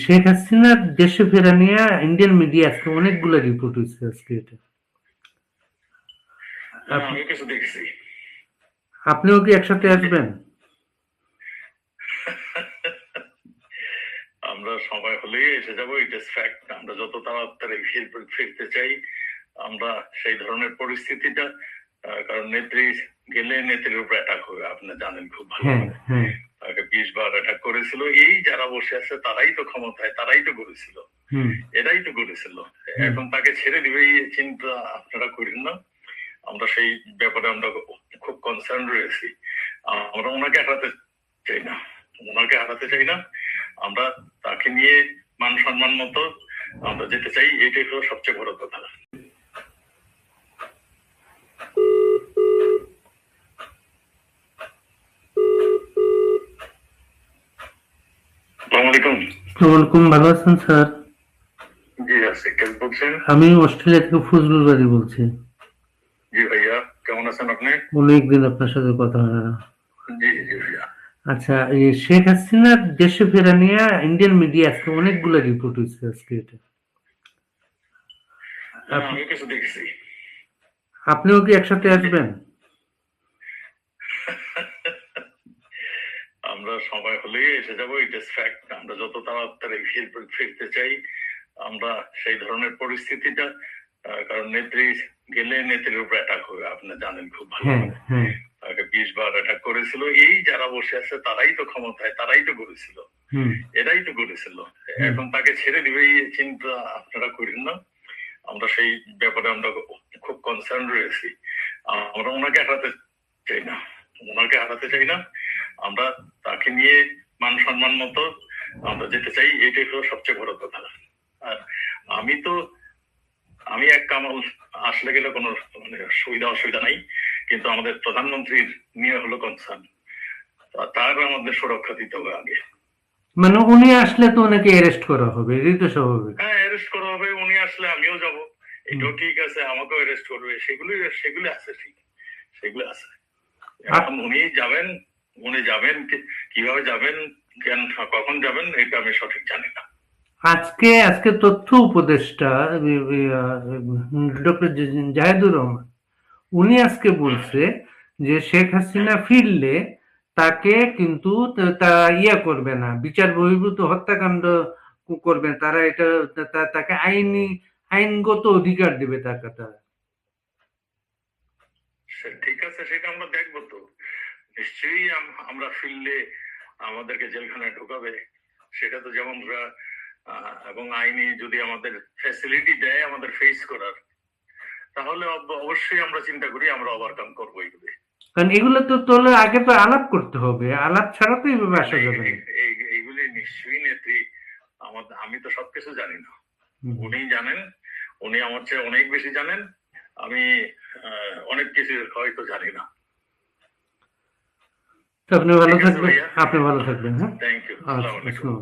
শেখ হাসিনার দেশে ফেরা নিয়ে ইন্ডিয়ান মিডিয়া আজকে অনেকগুলো রিপোর্ট হয়েছে আজকে এটা। আমি কিছু দেখছি। আপনিও কি একসাথে আসবেন? আমরা সময় হলেই এসে যাবো, ইট ইজ ফ্যাক্ট। আমরা যত তাড়াতাড়ি ফিরতে চাই, আমরা সেই ধরনের পরিস্থিতিটা, কারণ নেত্রী গেলে নেত্রীর উপর অ্যাটাক হবে, আপনি জানেন খুব ভালো করে। তাকে 20 বার অ্যাটাক করেছিল। এই যারা বসে আছে তারাই তো ক্ষমতায়, তারাই তো করেছিল, এরাই তো করেছিল। এখন তাকে ছেড়ে দিবে এই চিন্তা আপনারা করেন না। আমরা সেই ব্যাপারে আমরা খুব কনসার্ন রয়েছি। আমরা ওনাকে হারাতে চাই না, আমরা তাকে নিয়ে মান সম্মান মতো আমরা যেতে চাই, এটাই হলো সবচেয়ে বড় কথা। ভালো আছেন স্যার? জি আছি। কে বলছেন? আমি অস্ট্রেলিয়া থেকে ফজলুল বাড়ি বলছি। জি ভাইয়া, কেমন আছেন আপনি? অনেকদিন আপনার সাথে কথা হয় না। জি জি ভাইয়া। আচ্ছা, এই শেখ হাসিনার দেশে ফেরা নিয়ে ইন্ডিয়ান মিডিয়া আজকে অনেকগুলো রিপোর্ট হয়েছে আজকে এটা। আমি কিছু দেখছি। আপনিও কি একসাথে আসবেন? আমরা সময় হলেই এসে যাবো, ইট ইজ ফ্যাক্ট। আমরা যত তাড়াতাড়ি ফিরতে চাই, আমরা সেই ধরনের পরিস্থিতিটা, কারণ নেত্রী গেলে নেত্রীর উপর অ্যাটাক হবে, আপনি জানেন খুব ভালো করে। তাকে 20 বার অ্যাটাক করেছিল। এই যারা বসে আছে তারাই তো ক্ষমতায়, তারাই তো করেছিল, এরাই তো করেছিল। এখন তাকে ছেড়ে দিবে এই চিন্তা আপনারা করেন না। আমরা সেই ব্যাপারে আমরা খুব কনসার্ন রয়েছি। আমরা ওনাকে হারাতে চাই না, আমরা তাকে নিয়ে মান সম্মান মতো আমরা যেতে চাই, এটাই হলো সবচেয়ে বড় কথা। আর আমি এক কামাল আসলে গেলে কোনো অসুবিধা নাই, কিন্তু আমাদের প্রধানমন্ত্রীর নিয়ে হলো কনসার্ন, তার আমাদের সুরক্ষা দিতে হবে আগে। মানে উনি আসলে তো ওনাকে অ্যারেস্ট করা হবে, এটাই তো স্বাভাবিক। হ্যাঁ, অ্যারেস্ট করা হবে। উনি আসলে আমিও যাব, এটাও ঠিক আছে। আমাকেও অ্যারেস্ট করবে, সেগুলো আছে, ঠিক সেগুলো আছে। এখন উনি যাবেন, কিভাবে যাবেন, কখন যাবেন, এটা আমি সঠিক জানি না। আজকে তথ্য উপদেষ্টা ডক্টর জাহেদুর রহমান উনি আজকে বলছে যে শেখ হাসিনা ফিরলে তাকে কিন্তু করবে না, বিচার বহির্ভূত হত্যাকাণ্ড করবে, তারা এটা তাকে আইনগত অধিকার দেবে তাকে। তারা ঠিক আছে, সেটা আমরা দেখবো তো। নিশ্চয়ই আমরা ফিরলে আমাদেরকে জেলখানায় ঢোকাবে, সেটা তো যেমন এবং আইনি যদি আমাদের ফ্যাসিলিটি দেয় আমাদের ফেস করার, তাহলে অবশ্যই আমরা চিন্তা করি, আমরা ওভারকাম করবো এগুলো। কারণ এগুলো তো তোলে আগে তো আলাপ করতে হবে, আলাপ ছাড়া তো এইভাবে আসা যাবে না। এইগুলি নিশ্চয়ই নেত্রী, আমি তো সবকিছু জানি না, উনি জানেন। উনি আমার চেয়ে অনেক বেশি জানেন। আমি অনেক কিছু হয়তো জানি না। আপনি ভালো থাকবেন। হ্যাঁ, থ্যাংক ইউ। আসসালামু আলাইকুম।